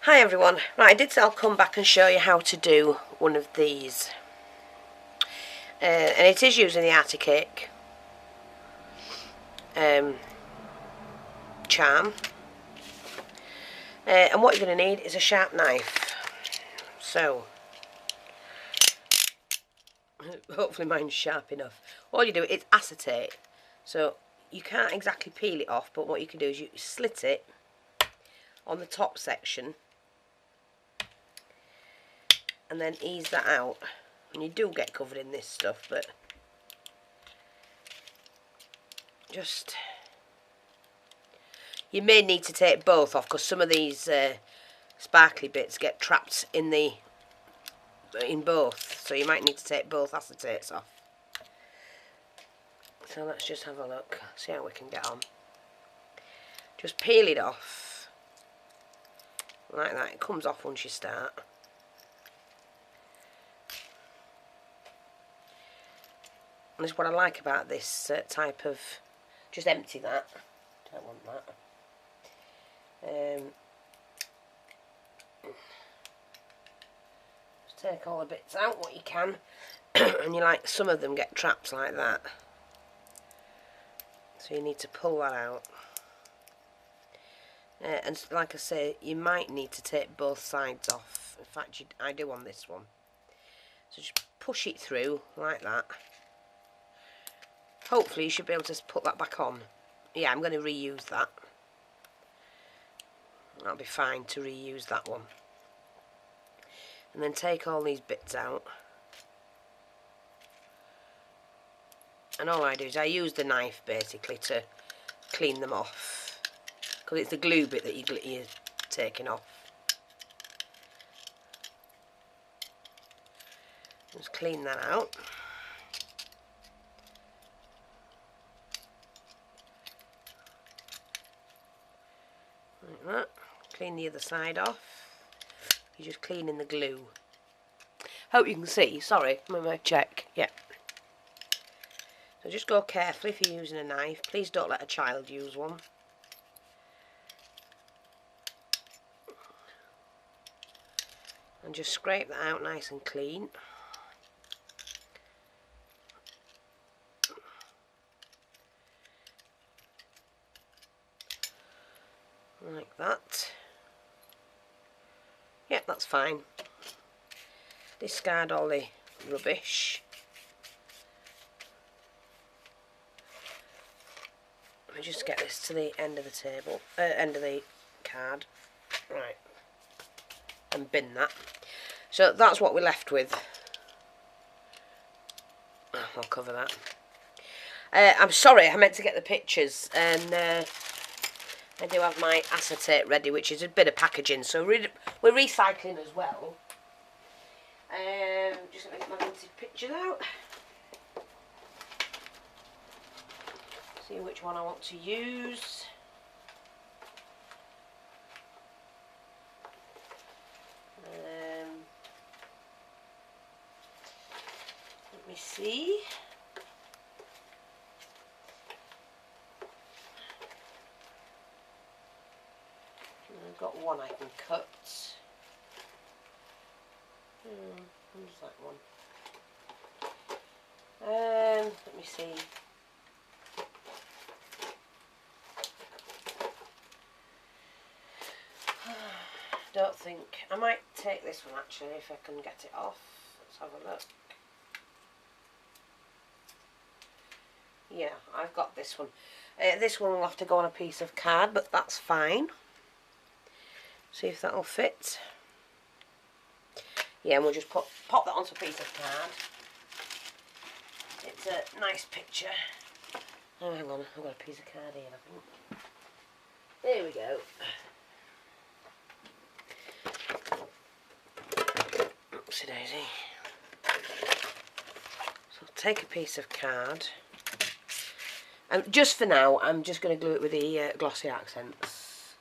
Hi everyone, right, I did say I'll come back and show you how to do one of these, and it is using the Articake charm, and what you're going to need is a sharp knife. So hopefully mine's sharp enough. All you do, it's acetate, so you can't exactly peel it off, but what you can do is you slit it on the top section and then ease that out. And you do get covered in this stuff, but just, you may need to take both off because some of these sparkly bits get trapped in both, so you might need to take both acetates off. So let's just have a look, see how we can get on. Just peel it off like that. It comes off once you start. And this is what I like about this type of, just empty that, don't want that. Just take all the bits out what you can, and you like, some of them get trapped like that, so you need to pull that out. And like I say, you might need to take both sides off. In fact, I do on this one. So just push it through like that. Hopefully you should be able to put that back on. Yeah, I'm going to reuse that. That'll be fine to reuse that one. And then take all these bits out. And all I do is I use the knife basically to clean them off, because it's the glue bit that you're taking off. Just clean that out. Like that. Clean the other side off. You're just cleaning the glue. Hope you can see. Sorry, I'm going to check. Yeah. So just go carefully if you're using a knife. Please don't let a child use one. And just scrape that out nice and clean. Like that. Yeah, that's fine. Discard all the rubbish. Let me just get this to the end of the table, end of the card. Right. And bin that. So that's what we're left with. I'll cover that. I'm sorry, I meant to get the pictures, and I do have my acetate ready, which is a bit of packaging, so we're recycling as well. Just let me get my vintage pictures out. See which one I want to use. Let me see. I've got one I can cut. Where's that one? Let me see. Don't think. I might take this one actually if I can get it off. Let's have a look. Yeah, I've got this one. This one will have to go on a piece of card, but that's fine. See if that'll fit. Yeah, and we'll just pop that onto a piece of card. It's a nice picture. Oh, hang on, I've got a piece of card here, I think. There we go. Oopsie daisy. So take a piece of card. And just for now, I'm just going to glue it with the glossy accents.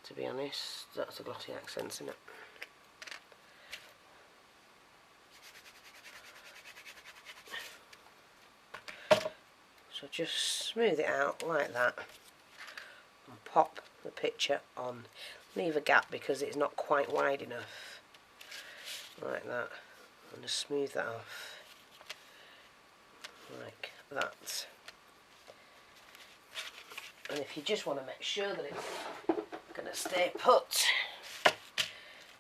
To be honest, that's the glossy accents, isn't it? So just smooth it out like that and pop the picture on. Leave a gap because it's not quite wide enough. Like that. And just smooth that off. Like that. And if you just want to make sure that it's going to stay put,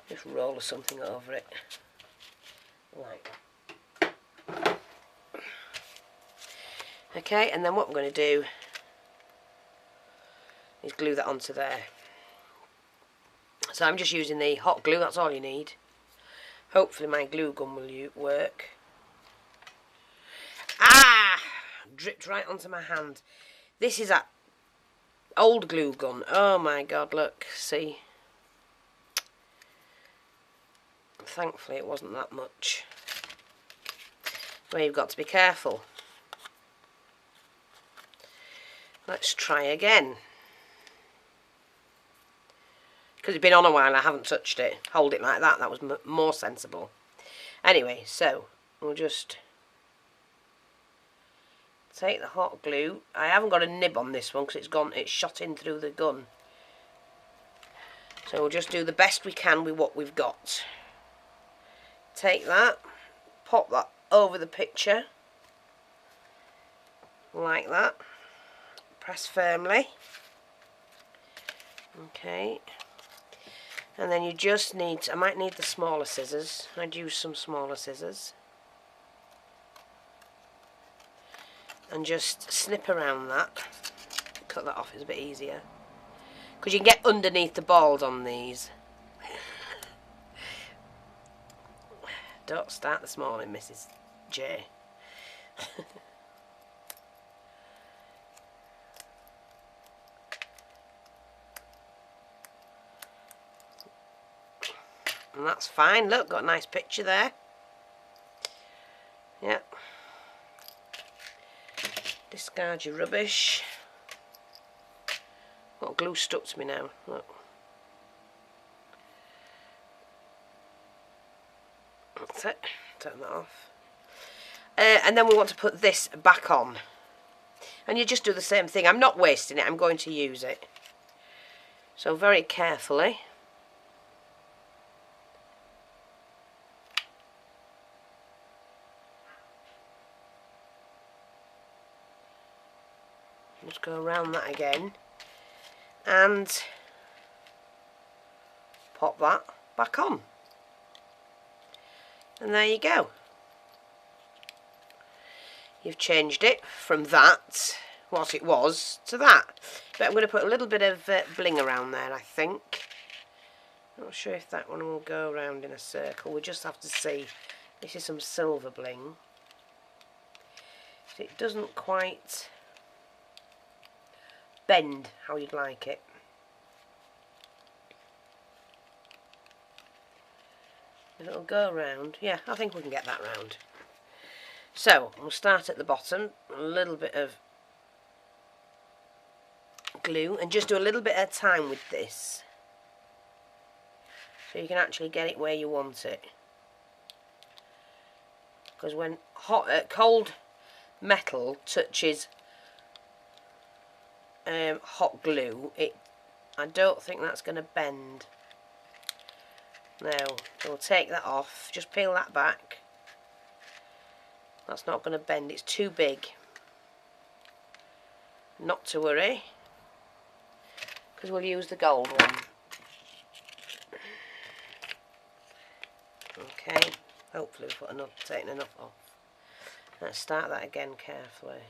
just roll something over it. Like that. Okay, and then what we're going to do is glue that onto there. So I'm just using the hot glue, that's all you need. Hopefully my glue gun will work. Ah! Dripped right onto my hand. This is that old glue gun. Oh my god, look, see. Thankfully it wasn't that much. Well, you've got to be careful. Let's try again. Because it's been on a while, I haven't touched it. Hold it like that, that was more sensible. Anyway, so we'll just take the hot glue. I haven't got a nib on this one because it's shot in through the gun. So we'll just do the best we can with what we've got. Take that, pop that over the picture, like that. Press firmly. Okay. And then you just need, I might need the smaller scissors. I'd use some smaller scissors. And just snip around that. Cut that off, it's a bit easier. Because you can get underneath the balls on these. Don't start this morning, Mrs. J. And that's fine, look, got a nice picture there. Yep. Discard your rubbish. What glue stuck to me now? Look. That's it. Turn that off. And then we want to put this back on. And you just do the same thing. I'm not wasting it, I'm going to use it. So very carefully. Just go around that again. And pop that back on. And there you go. You've changed it from that, what it was, to that. But I'm going to put a little bit of bling around there, I think. Not sure if that one will go around in a circle. We'll just have to see. This is some silver bling. It doesn't quite bend how you'd like it. It'll go around. Yeah, I think we can get that round. So, we'll start at the bottom. A little bit of glue. And just do a little bit at a time with this. So you can actually get it where you want it. Because when cold metal touches hot glue, I don't think that's going to bend. Now, we'll take that off, just peel that back. That's not going to bend, it's too big. Not to worry, because we'll use the gold one. Okay, hopefully we've got enough, taken enough off. Let's start that again carefully.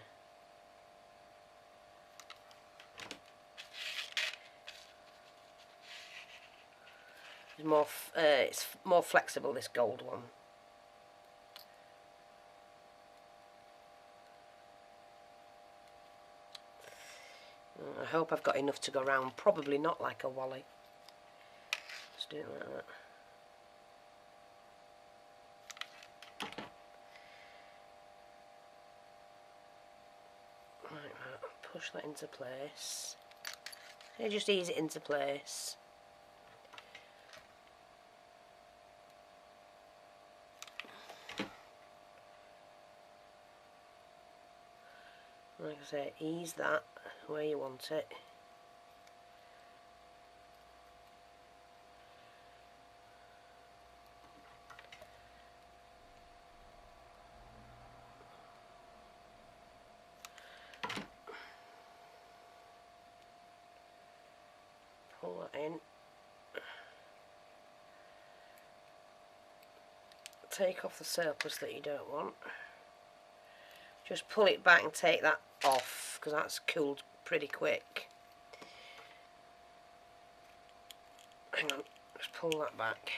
It's more flexible, this gold one. I hope I've got enough to go round. Probably not like a wally. Let's do it like that. Like that. Push that into place. Yeah, just ease it into place. Like I say, ease that where you want it. pull that in. Take off the surplus that you don't want. Just pull it back and take that off, because that's cooled pretty quick. Hang on, just pull that back.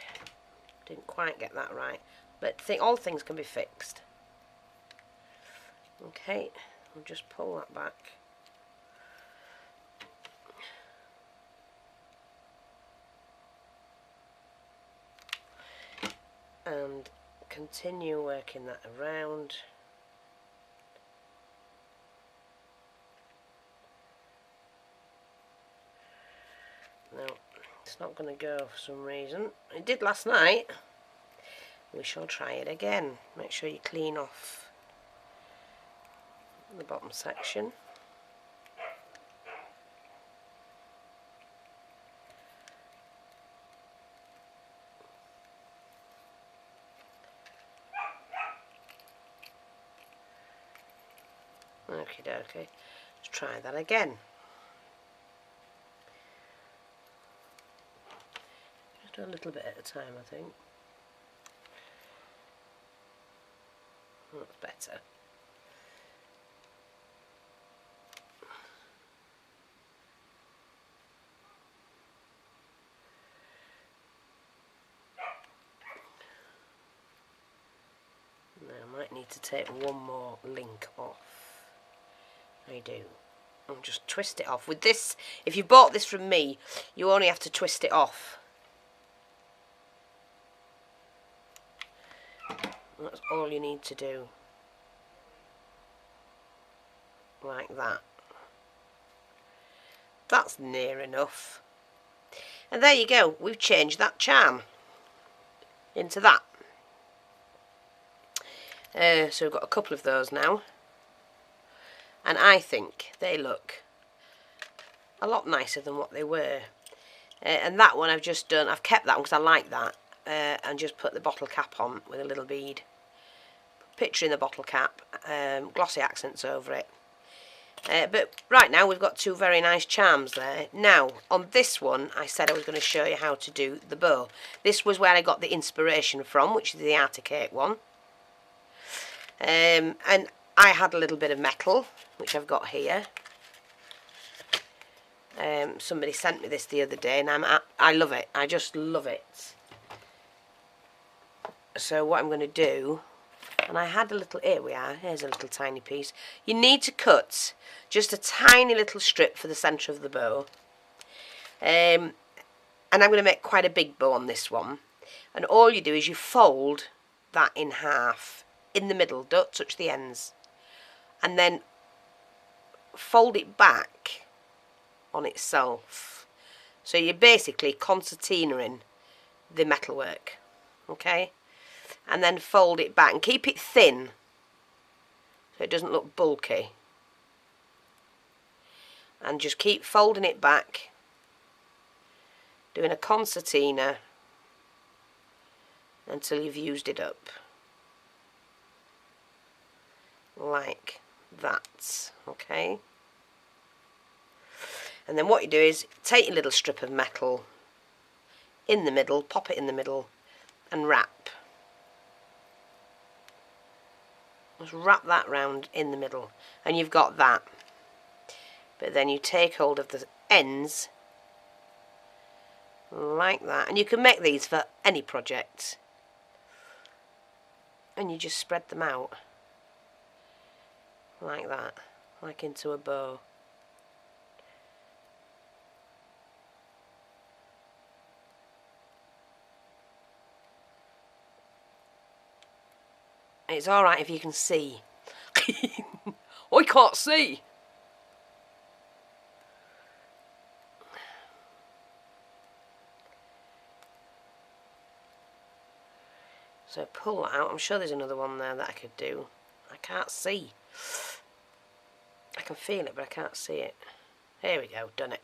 Didn't quite get that right, but all things can be fixed. Okay, we'll just pull that back. And continue working that around. No, it's not going to go for some reason. It did last night. We shall try it again. Make sure you clean off the bottom section. Okie dokie. Let's try that again. Just do a little bit at a time, I think. That's better. Now I might need to take one more link off. I do. I'll just twist it off. With this, if you bought this from me, you only have to twist it off. That's all you need to do. Like that. That's near enough. And there you go. We've changed that charm into that. So we've got a couple of those now. And I think they look a lot nicer than what they were. And that one I've just done, I've kept that one because I like that. And just put the bottle cap on with a little bead. Picture in the bottle cap, glossy accents over it. But right now we've got two very nice charms there. Now on this one I said I was going to show you how to do the bow. This was where I got the inspiration from, which is the Articate one. And I had a little bit of metal, which I've got here. Somebody sent me this the other day, and I love it. I just love it. So what I'm going to do, and I had a little, here we are, here's a little tiny piece. You need to cut just a tiny little strip for the centre of the bow. And I'm going to make quite a big bow on this one. And all you do is you fold that in half, in the middle, don't touch the ends. And then fold it back on itself. So you're basically concertinaing the metalwork, okay? And then fold it back and keep it thin so it doesn't look bulky. And just keep folding it back, doing a concertina until you've used it up. Like that, okay? And then what you do is take your little strip of metal in the middle, pop it in the middle and wrap. Just wrap that round in the middle and you've got that. But then you take hold of the ends like that, and you can make these for any project, and you just spread them out like that, like into a bow. It's alright if you can see. I can't see. So pull that out. I'm sure there's another one there that I could do. I can't see. I can feel it, but I can't see it. Here we go, done it.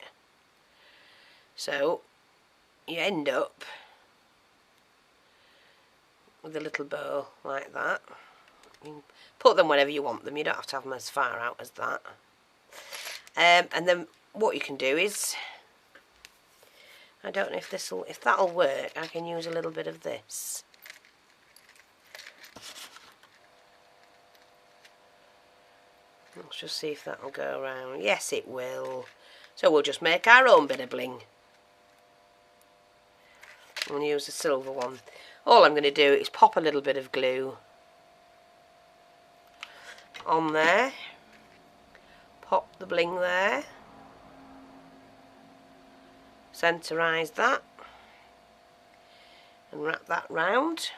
So you end up with a little bow like that. You can put them wherever you want them. You don't have to have them as far out as that. And then what you can do is I don't know if that'll work. I can use a little bit of this. Let's just see if that'll go around. Yes, it will. So we'll just make our own bit of bling. I'm going to use the silver one. All I'm going to do is pop a little bit of glue on there. Pop the bling there. Centerise that. And wrap that round.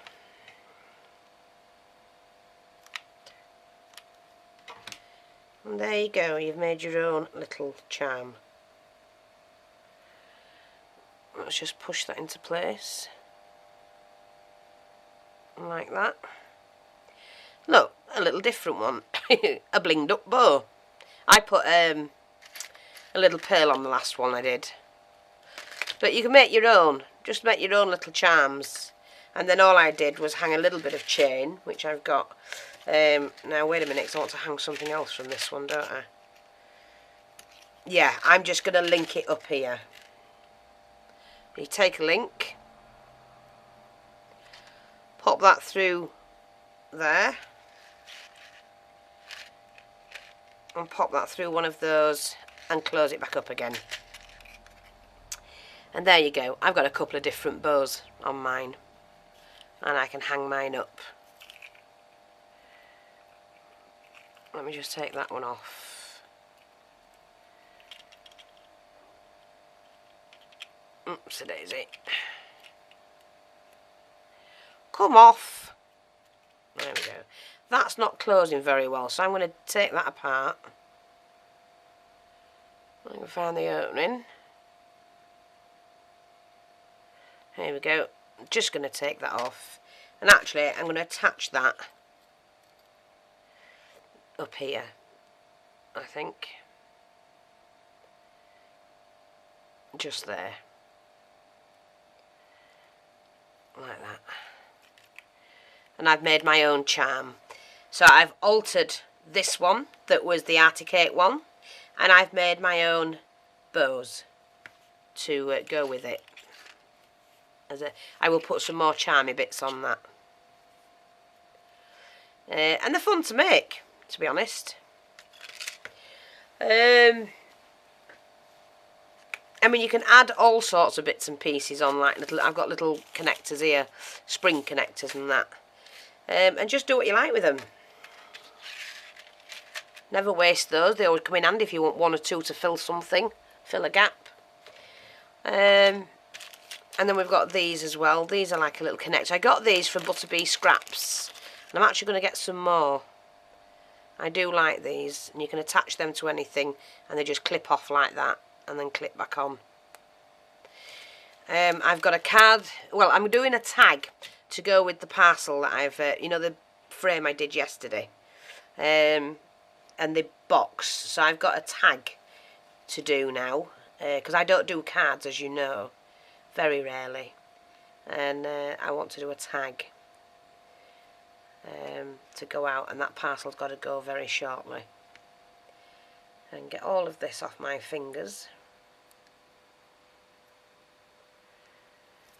And there you go, you've made your own little charm. Let's just push that into place. Like that. Look, a little different one. A blinged up bow. I put a little pearl on the last one I did. But you can make your own. Just make your own little charms. And then all I did was hang a little bit of chain, which I've got. Now wait a minute, because I want to hang something else from this one, don't I? Yeah, I'm just going to link it up here. You take a link, pop that through there, and pop that through one of those and close it back up again. And there you go, I've got a couple of different bows on mine, and I can hang mine up. Let me just take that one off. Oopsie daisy. Come off. There we go. That's not closing very well, so I'm going to take that apart. I can find the opening. Here we go. I'm just going to take that off. And actually, I'm going to attach that up here, I think. Just there. Like that. And I've made my own charm. So I've altered this one, that was the Articate one, and I've made my own bows to go with it. I will put some more charmy bits on that. And they're fun to make, to be honest. I mean, you can add all sorts of bits and pieces on, like little. I've got little connectors here, spring connectors and that. And just do what you like with them. Never waste those. They always come in handy if you want one or two to fill something, fill a gap. And then we've got these as well. These are like a little connector. I got these from Butterbee Scraps, and I'm actually going to get some more. I do like these, and you can attach them to anything, and they just clip off like that, and then clip back on. I've got a card. Well, I'm doing a tag to go with the parcel that I've, you know, the frame I did yesterday, and the box. So I've got a tag to do now, because I don't do cards, as you know, very rarely, and I want to do a tag to go out, and that parcel's got to go very shortly. And get all of this off my fingers.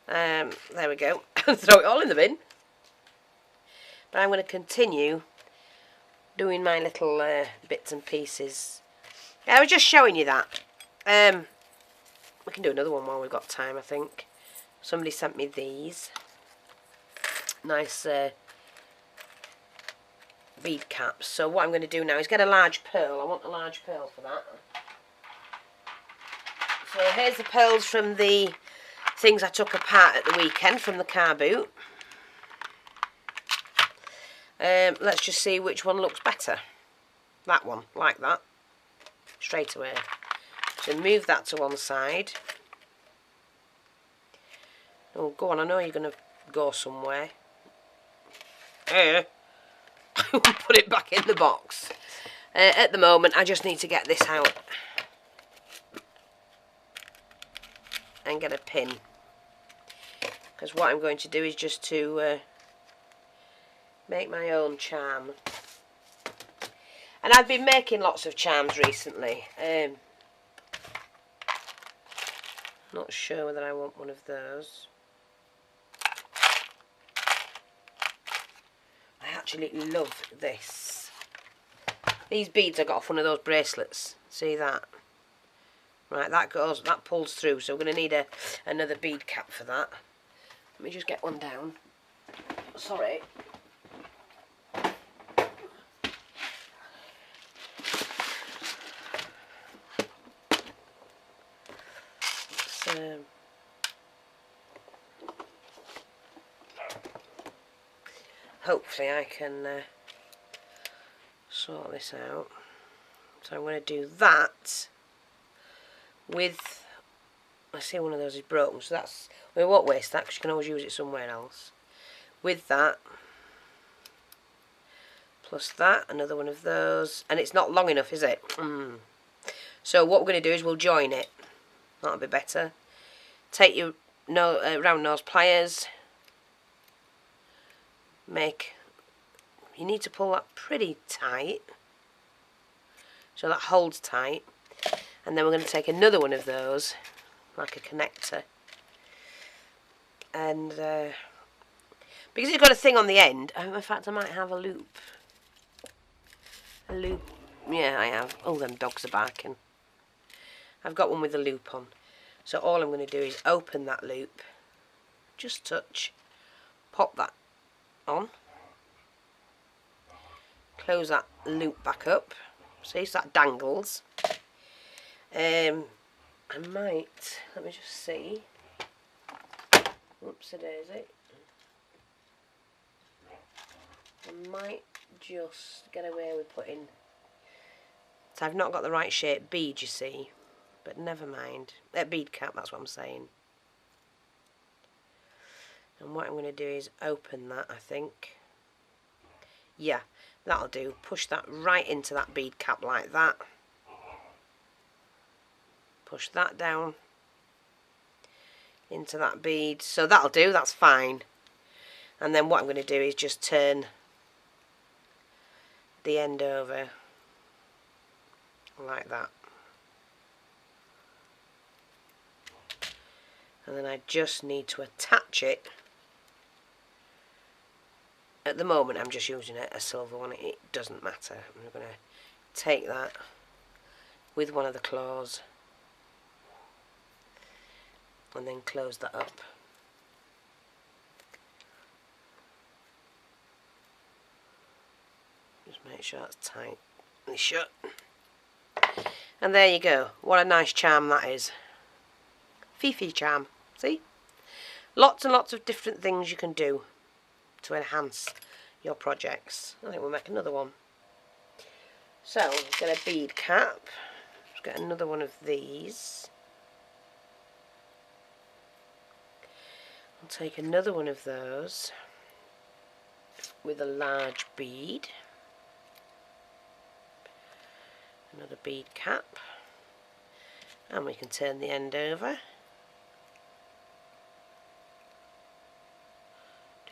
There we go. Throw it all in the bin. But I'm going to continue doing my little bits and pieces. I was just showing you that. We can do another one while we've got time, I think. Somebody sent me these. Nice bead caps. So what I'm going to do now is get a large pearl. I want a large pearl for that. So here's the pearls from the things I took apart at the weekend from the car boot. Let's just see which one looks better. That one, like that. Straight away. So move that to one side. Oh, go on, I know you're going to go somewhere. Put it back in the box. At the moment, I just need to get this out. And get a pin. Because what I'm going to do is just to make my own charm. And I've been making lots of charms recently. Not sure whether I want one of those. I actually love this. These beads I got off one of those bracelets. See that? Right, that pulls through, so we're going to need another bead cap for that. Let me just get one down. Sorry. Hopefully I can sort this out. So I'm going to do that with, I see one of those is broken, so that's, we won't waste that because you can always use it somewhere else. With that, plus that, another one of those, and it's not long enough, is it? So what we're going to do is we'll join it. That'll be better. Take your round nose pliers, you need to pull that pretty tight, so that holds tight, and then we're going to take another one of those, like a connector, and because it's got a thing on the end, in fact I might have a loop, yeah I have, oh them dogs are barking, I've got one with a loop on, so all I'm going to do is open that loop, just touch, pop that on, close that loop back up, see, so that dangles. I might, let me just see, whoopsie daisy, I might just get away with putting, so I've not got the right shape bead, you see, but never mind, bead cap, that's what I'm saying. And what I'm going to do is open that, I think, yeah, that'll do, push that right into that bead cap like that, push that down into that bead, so that'll do, that's fine. And then what I'm going to do is just turn the end over like that, and then I just need to attach it. At the moment I'm just using a silver one, it doesn't matter. I'm going to take that with one of the claws and then close that up. Just make sure that's tightly shut. And there you go. What a nice charm that is. Fifi charm. See? Lots and lots of different things you can do to enhance your projects. I think we'll make another one. So, let's get a bead cap. Let's get another one of these. I'll take another one of those with a large bead. Another bead cap. And we can turn the end over.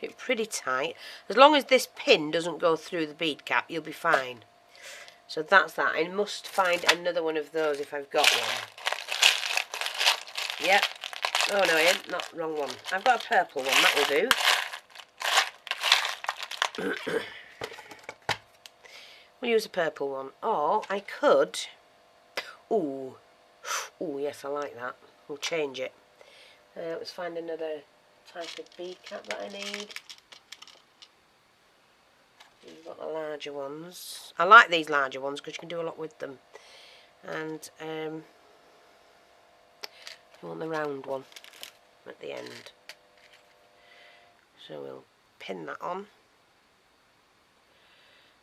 Do it pretty tight. As long as this pin doesn't go through the bead cap, you'll be fine. So that's that. I must find another one of those if I've got one. Yep. Oh no, I ain't. Not wrong one. I've got a purple one. That will do. We'll use a purple one. Or I could. Ooh. Ooh, yes, I like that. We'll change it. Let's find another type of bead cap that I need. You've got the larger ones. I like these larger ones because you can do a lot with them. And you want the round one at the end. So we'll pin that on.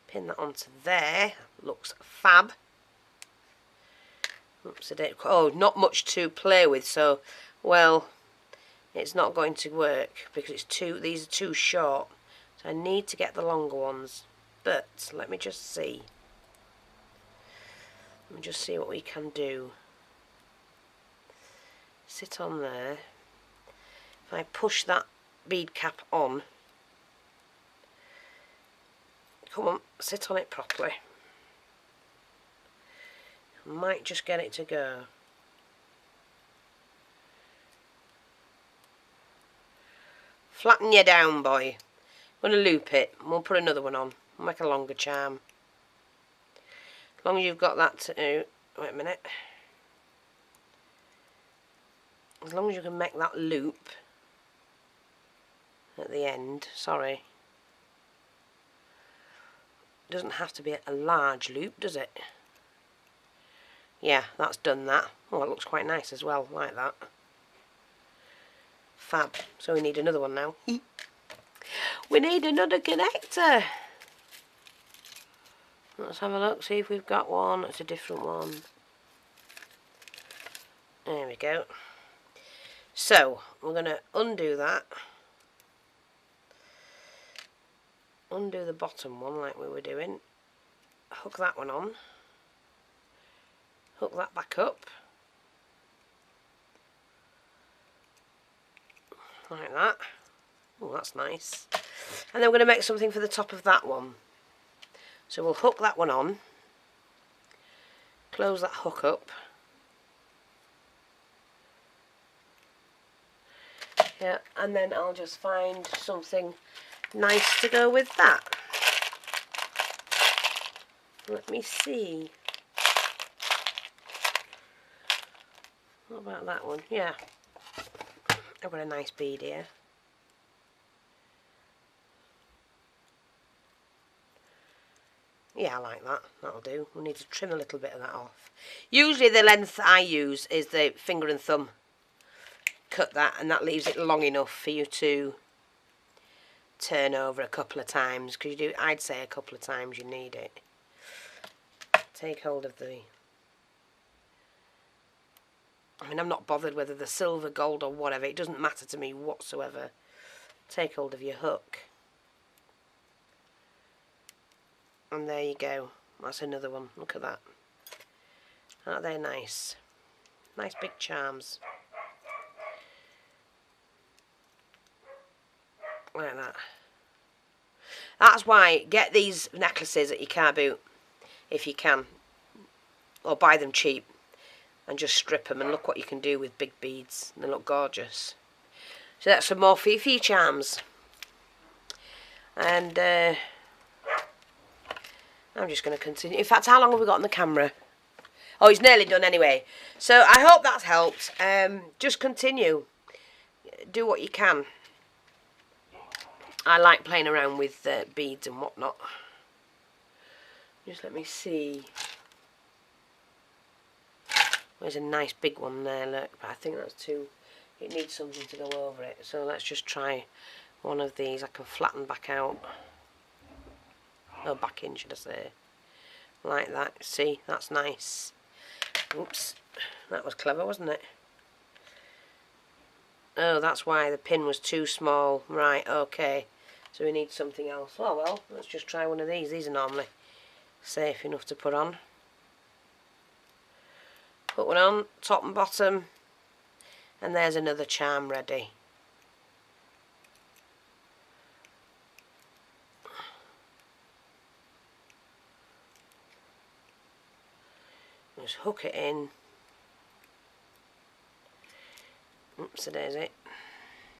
Pin that onto there. Looks fab. Oops, oh, not much to play with, so, well, it's not going to work because these are too short. So I need to get the longer ones. But let me just see. Let me just see what we can do. Sit on there. If I push that bead cap on, come on, sit on it properly. I might just get it to go. flatten you down, boy. I'm going to loop it, and we'll put another one on. We'll make a longer charm. As long as you've got that to... Wait a minute. As long as you can make that loop at the end. Sorry. It doesn't have to be a large loop, does it? Yeah, that's done that. Oh, it looks quite nice as well, like that. Fab. So we need another one now. We need another connector. Let's have a look, see if we've got one. It's a different one. There we go. So, we're going to undo that. Undo the bottom one like we were doing. Hook that one on. Hook that back up. Like that. Oh, that's nice. And then we're going to make something for the top of that one. So we'll hook that one on. Close that hook up. Yeah, and then I'll just find something nice to go with that. Let me see. What about that one? Yeah. I've got a nice bead here. Yeah, I like that. That'll do. We need to trim a little bit of that off. Usually the length I use is the finger and thumb. Cut that, and that leaves it long enough for you to turn over a couple of times, because you do, I'd say a couple of times you need it. Take hold of the... I mean, I'm not bothered whether they're silver, gold or whatever. It doesn't matter to me whatsoever. Take hold of your hook. And there you go. That's another one. Look at that. Aren't they nice? Nice big charms. Like that. That's why, get these necklaces at your car boot if you can, or buy them cheap and just strip them, and look what you can do with big beads. They look gorgeous. So that's some more Fifi charms, and I'm just going to continue. In fact, how long have we got on the camera? Oh, it's nearly done anyway. So I hope that's helped. Just continue, do what you can. I like playing around with beads and whatnot. Just let me see. There's a nice big one there, look, but I think that's too... It needs something to go over it. So let's just try one of these. I can flatten back out. Oh, back in, should I say. Like that. See, that's nice. Oops. That was clever, wasn't it? Oh, that's why the pin was too small. Right, okay. So we need something else. Oh well, let's just try one of these. These are normally safe enough to put on. Put one on, top and bottom, and there's another charm ready. Just hook it in. Oops, there's it.